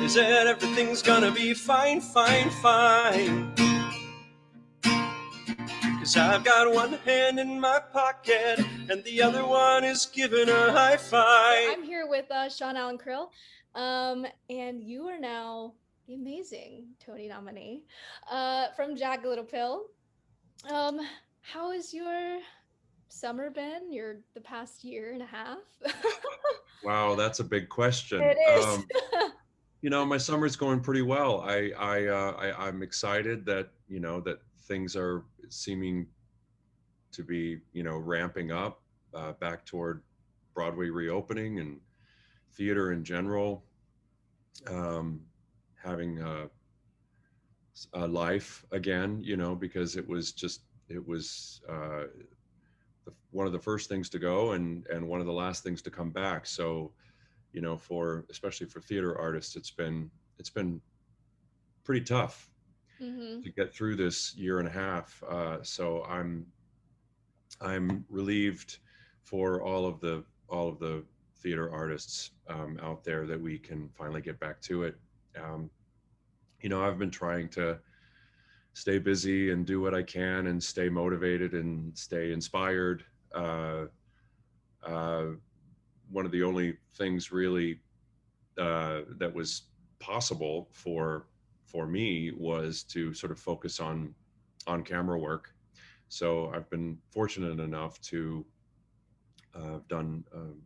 Is that everything's gonna be fine, fine, fine. 'Cause I've got one hand in my pocket and the other one is giving a high five. I'm here with Allan Krill, and you are now the amazing Tony nominee from Jagged Little Pill. Um, how has your summer been? The past year and a half? Wow, that's a big question. It is. You know, my summer's going pretty well. I'm excited that, you know, that things are seeming to be, you know, ramping up back toward Broadway reopening and theater in general, um, having a life again, you know, because it was one of the first things to go and one of the last things to come back. So, you know, especially for theater artists, it's been pretty tough Mm-hmm. to get through this year and a half. So I'm relieved for all of the theater artists out there that we can finally get back to it. Um, you know, I've been trying to stay busy and do what I can and stay motivated and stay inspired. Uh, uh, One of the only things really that was possible for me was to sort of focus on camera work. So I've been fortunate enough to have done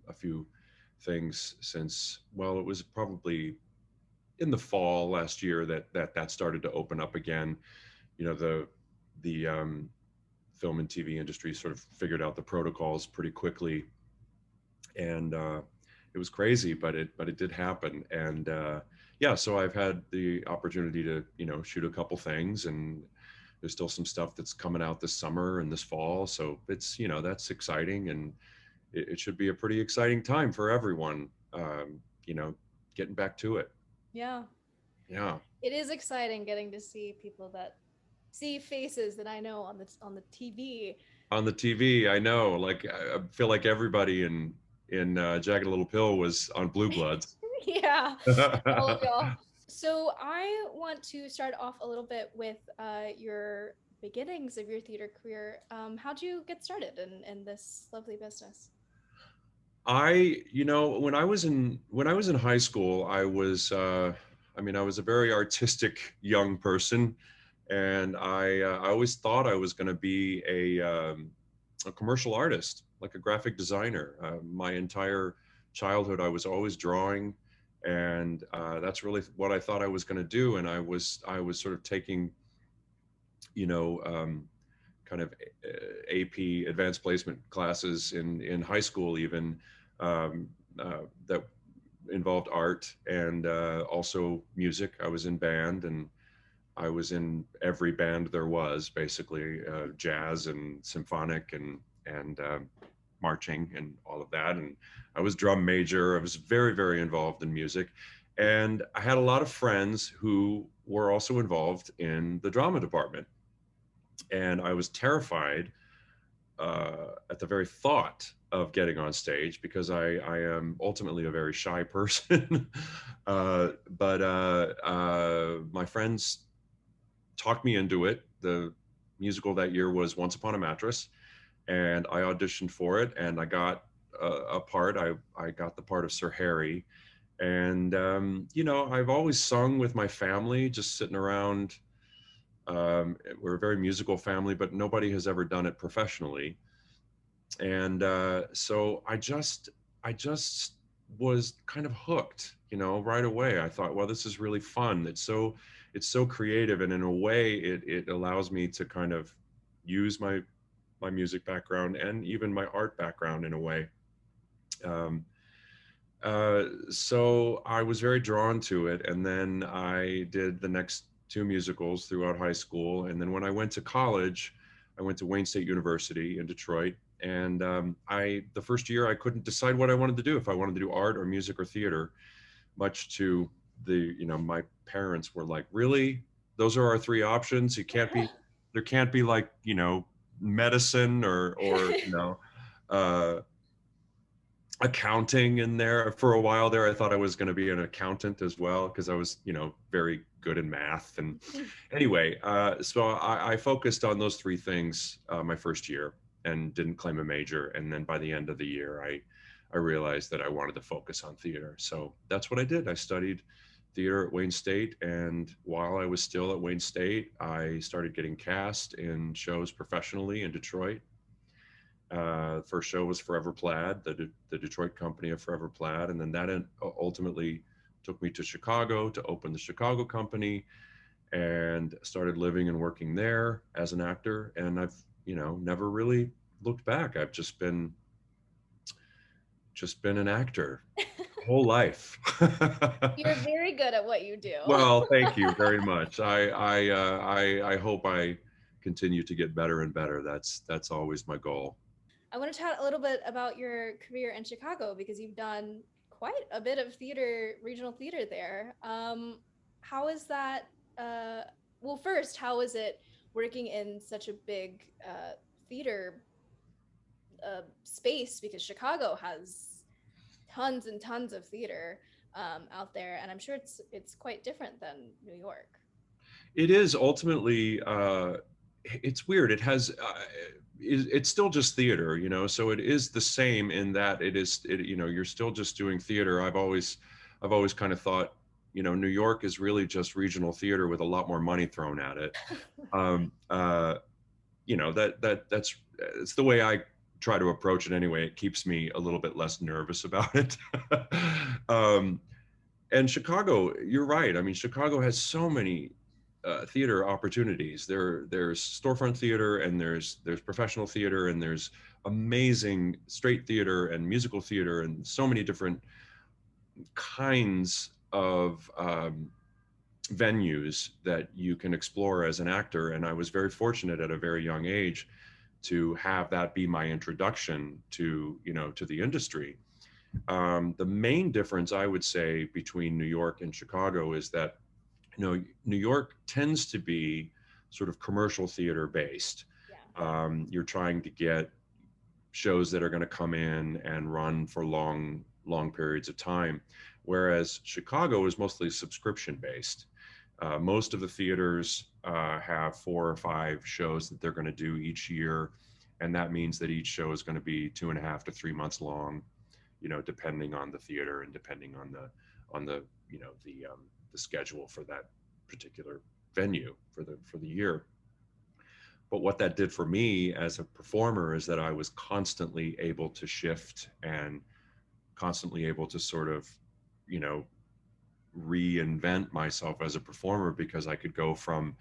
a few things since, well, it was probably in the fall last year that started to open up again. You know, the film and TV industry sort of figured out the protocols pretty quickly, and it was crazy, but it did happen. And yeah, so I've had the opportunity to, you know, shoot a couple things, and there's still some stuff that's coming out this summer and this fall. So it's, you know, that's exciting, and it should be a pretty exciting time for everyone. You know, getting back to it. Yeah, Yeah. it is exciting getting to see people that see faces that I know on the TV. On the TV, I know. Like I feel like everybody in Jagged Little Pill was on Blue Bloods. Yeah, all of y'all. So I want to start off a little bit with your beginnings of your theater career. How'd you get started in this lovely business? You know, when I was in high school, I mean, I was a very artistic young person, and I always thought I was going to be a commercial artist, like a graphic designer. My entire childhood, I was always drawing, and that's really what I thought I was going to do. And I was sort of taking, you know, kind of AP advanced placement classes in high school, even um, that involved art and also music. I was in band, and I was in every band there was, basically jazz and symphonic and marching and all of that. And I was drum major. I was very, very involved in music. And I had a lot of friends who were also involved in the drama department. And I was terrified at the very thought of getting on stage because I am ultimately a very shy person. But my friends talked me into it. The musical that year was Once Upon a Mattress, and I auditioned for it, and I got a part. I got the part of Sir Harry, and you know, I've always sung with my family, just sitting around. We're a very musical family, but nobody has ever done it professionally. And so I just was kind of hooked, you know, right away. I thought, well, this is really fun. It's so creative, and in a way, it allows me to kind of use my music background and even my art background in a way. Um, so I was very drawn to it, and then I did the next two musicals throughout high school, and then when I went to college, I went to Wayne State University in Detroit, and the first year I couldn't decide what I wanted to do, if I wanted to do art or music or theater, much to you know, my parents were like, really? Those are our three options? There can't be like, you know, medicine or you know, uh, accounting in there for a while there. I thought I was going to be an accountant as well because I was, very good in math. And anyway, so I focused on those three things my first year and didn't claim a major. And then by the end of the year, I realized that I wanted to focus on theater. So that's what I did. I studied theater at Wayne State. And while I was still at Wayne State, I started getting cast in shows professionally in Detroit. First show was Forever Plaid, the Detroit company of Forever Plaid. And then that ultimately took me to Chicago to open the Chicago company and started living and working there as an actor. And I've, never really looked back. I've just been an actor whole life. You're very good at what you do. Well, thank you very much. I hope I continue to get better and better. That's always my goal. I want to chat a little bit about your career in Chicago because you've done quite a bit of theater, regional theater there. How is that? Well, first, how is it working in such a big theater space? Because Chicago has tons and tons of theater out there, and I'm sure it's quite different than New York. It is ultimately. It's weird. It has. It's still just theater, so it is the same in that you're still just doing theater. I've always kind of thought, New York is really just regional theater with a lot more money thrown at it. That's it's the way I try to approach it anyway. It keeps me a little bit less nervous about it. And Chicago, you're right. I mean, Chicago has so many theater opportunities. There's storefront theater, and there's professional theater, and there's amazing straight theater and musical theater, and so many different kinds of venues that you can explore as an actor. And I was very fortunate at a very young age to have that be my introduction to the industry. The main difference I would say between New York and Chicago is that New York tends to be sort of commercial theater based. Yeah. You're trying to get shows that are going to come in and run for long periods of time, whereas Chicago is mostly subscription based. Most of the theaters have 4 or 5 shows that they're going to do each year, and that means that each show is going to be 2.5 to 3 months long, depending on the theater and depending on the the schedule for that particular venue for the year. But what that did for me as a performer is that I was constantly able to shift and constantly able to sort of, reinvent myself as a performer, because I could go from,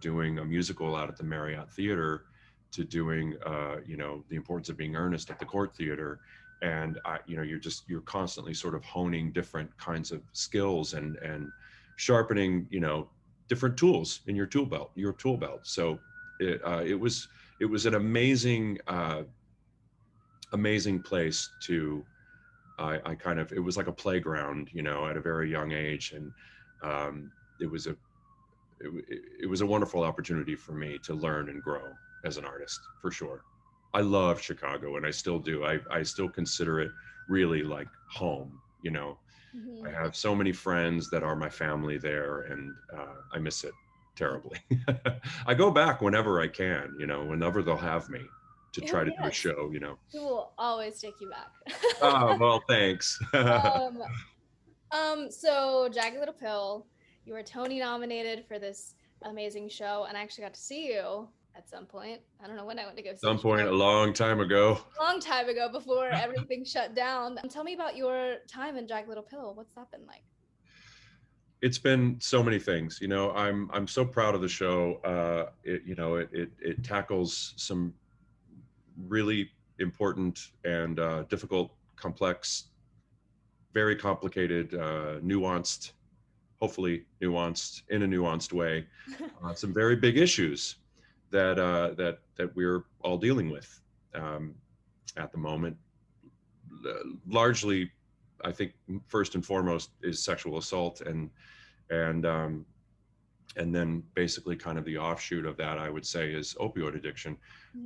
doing a musical out at the Marriott Theater to doing, The Importance of Being Earnest at the Court Theater. And you're constantly sort of honing different kinds of skills and sharpening, different tools in your tool belt. So it was an amazing place to, it was like a playground, at a very young age. And it was a wonderful opportunity for me to learn and grow as an artist, for sure. I love Chicago, and I still do. I still consider it really like home, Mm-hmm. I have so many friends that are my family there, and I miss it terribly. I go back whenever I can, whenever they'll have me to try to do a show, We will always take you back. Oh, well, thanks. So Jagged Little Pill, you were Tony nominated for this amazing show, and I actually got to see you at some point. I don't know when I went to go see Some point a long time ago. long time ago, before everything shut down. Tell me about your time in Jagged Little Pill. What's that been like? It's been so many things. I'm so proud of the show. It tackles some really important and difficult, complex, very complicated, nuanced, hopefully nuanced in a nuanced way, some very big issues that we're all dealing with at the moment. Largely, I think first and foremost is sexual assault and And then basically kind of the offshoot of that, I would say, is opioid addiction.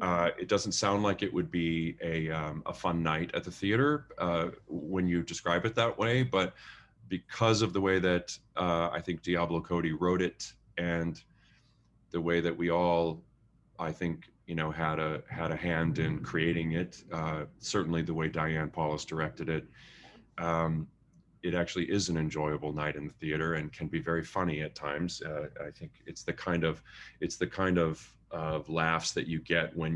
It doesn't sound like it would be a fun night at the theater when you describe it that way, but because of the way that I think Diablo Cody wrote it, and the way that we all, I think, had a hand in creating it, certainly the way Diane Paulus directed it, it actually is an enjoyable night in the theater and can be very funny at times. I think it's the kind of laughs that you get when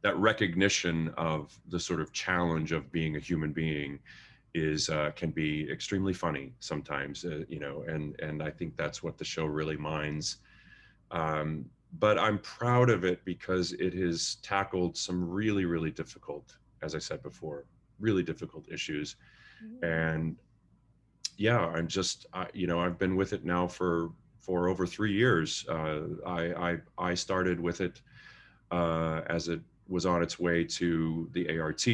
that recognition of the sort of challenge of being a human being is can be extremely funny sometimes, and I think that's what the show really minds. But I'm proud of it because it has tackled some really, really difficult, as I said before, really difficult issues. And yeah, I've been with it now for over 3 years. I started with it as it was on its way to the ART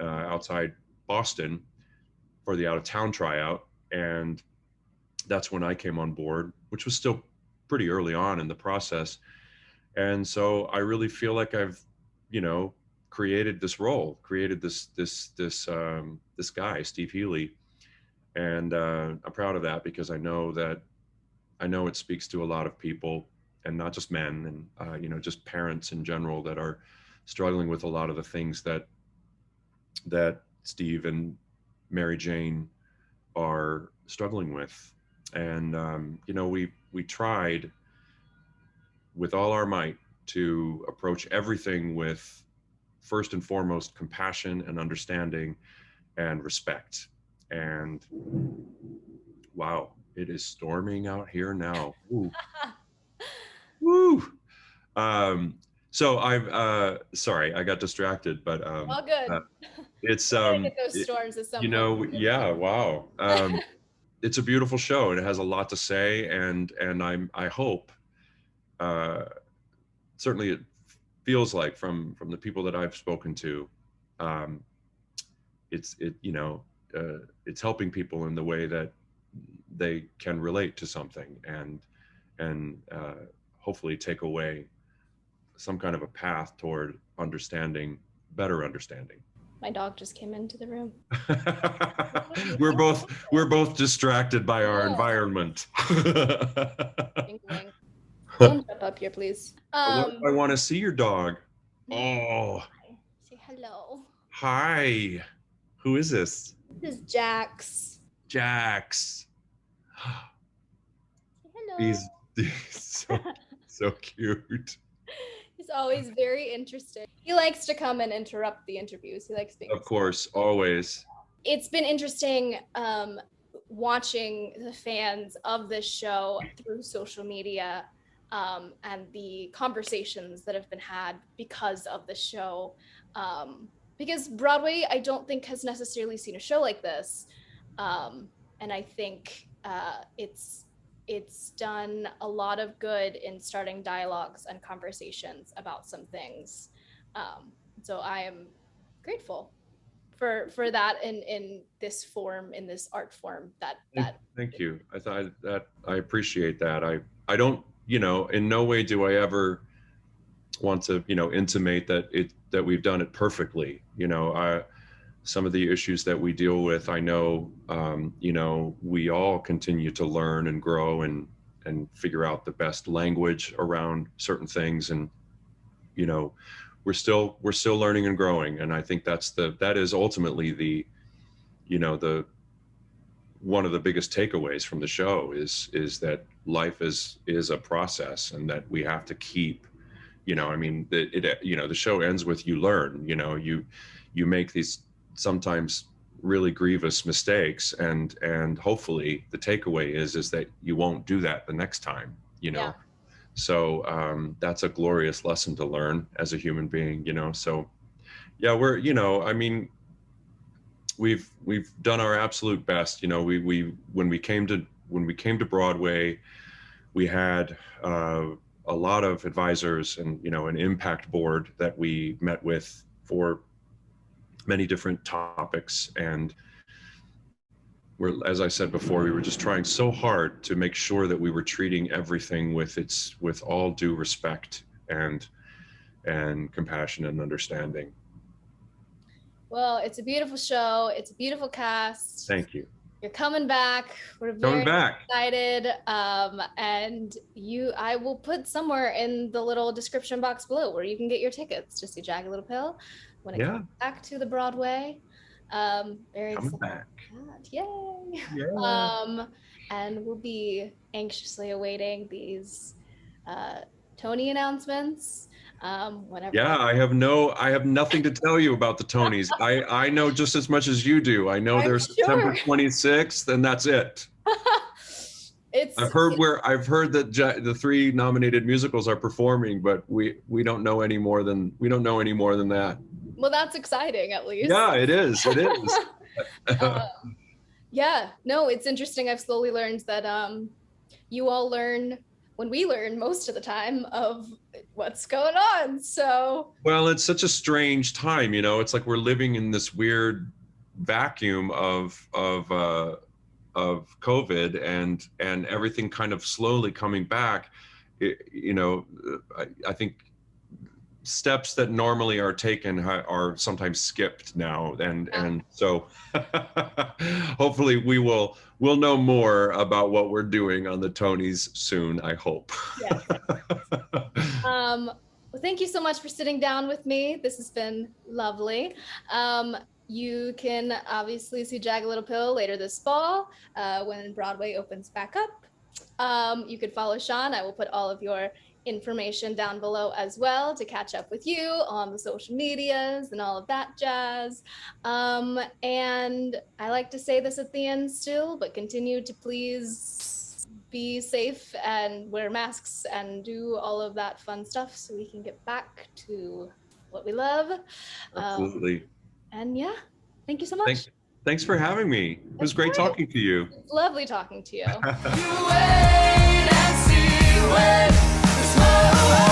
outside Boston for the out of town tryout. And that's when I came on board, which was still pretty early on in the process. And so I really feel like I've, created this role, created this guy, Steve Healy. And I'm proud of that because I know it speaks to a lot of people, and not just men, and just parents in general that are struggling with a lot of the things that Steve and Mary Jane are struggling with. And we tried with all our might to approach everything with, first and foremost, compassion and understanding and respect. And wow, it is storming out here now. Ooh. Woo. So I've sorry, I got distracted, but All good. it's Get those storms at some point. yeah, wow. It's a beautiful show, and it has a lot to say, and I hope, certainly it feels like from the people that I've spoken to, it's helping people in the way that they can relate to something, and hopefully take away some kind of a path toward better understanding. My dog just came into the room. we're both distracted by our environment. Don't jump up here, please. I want to see your dog. Oh. Say hello. Hi. Who is this? This is Jax. Jax. Say hello. He's so cute. He's always very interesting. He likes to come and interrupt the interviews. He likes being. Of course, always. It's been interesting watching the fans of this show through social media, and the conversations that have been had because of the show. Because Broadway, I don't think, has necessarily seen a show like this. And I think it's done a lot of good in starting dialogues and conversations about some things. So I am grateful for that in this form, in this art form. Thank you. I appreciate that. I don't, in no way do I ever want to, intimate that we've done it perfectly. Some of the issues that we deal with, I know, we all continue to learn and grow and figure out the best language around certain things. And, we're still learning and growing. And I think that is ultimately the one of the biggest takeaways from the show is that life is a process, and that we have to keep, the show ends with you learn, you make these sometimes really grievous mistakes, and hopefully the takeaway is that you won't do that the next time, Yeah. So that's a glorious lesson to learn as a human being, so yeah, we've done our absolute best. When we came to Broadway, we had a lot of advisors and an impact board that we met with for many different topics, and as I said before, we were just trying so hard to make sure that we were treating everything with all due respect and compassion and understanding. Well, it's a beautiful show. It's a beautiful cast. Thank you. You're coming back. We're Coming very back. excited. And I will put somewhere in the little description box below where you can get your tickets to see Jagged Little Pill when it comes back to the Broadway. Very Coming excited. back. Yay. Yeah. And we'll be anxiously awaiting these Tony announcements. Whenever. Yeah, I have nothing to tell you about the Tonys. I know just as much as you do. I know they're September 26th, and that's it. I've heard that the 3 nominated musicals are performing, but we don't know any more than that. Well, that's exciting, at least. Yeah, it is. It is. Yeah, no, it's interesting. I've slowly learned that you all learn when we learn most of the time of what's going on. So, well, it's such a strange time, it's like we're living in this weird vacuum of COVID and everything kind of slowly coming back. I think steps that normally are taken are sometimes skipped now, and so hopefully we'll know more about what we're doing on the Tonys soon, I hope. Yes. Well, thank you so much for sitting down with me. This has been lovely. You can obviously see Jagged Little Pill later this fall when Broadway opens back up. You could follow Sean. I will put all of your information down below as well to catch up with you on the social medias and all of that jazz. And I like to say this at the end still, but continue to please be safe and wear masks and do all of that fun stuff so we can get back to what we love. Absolutely. And yeah, thank you so much. Thanks for having me. It was great talking to you. It's lovely talking to you. You wait and see when the smoke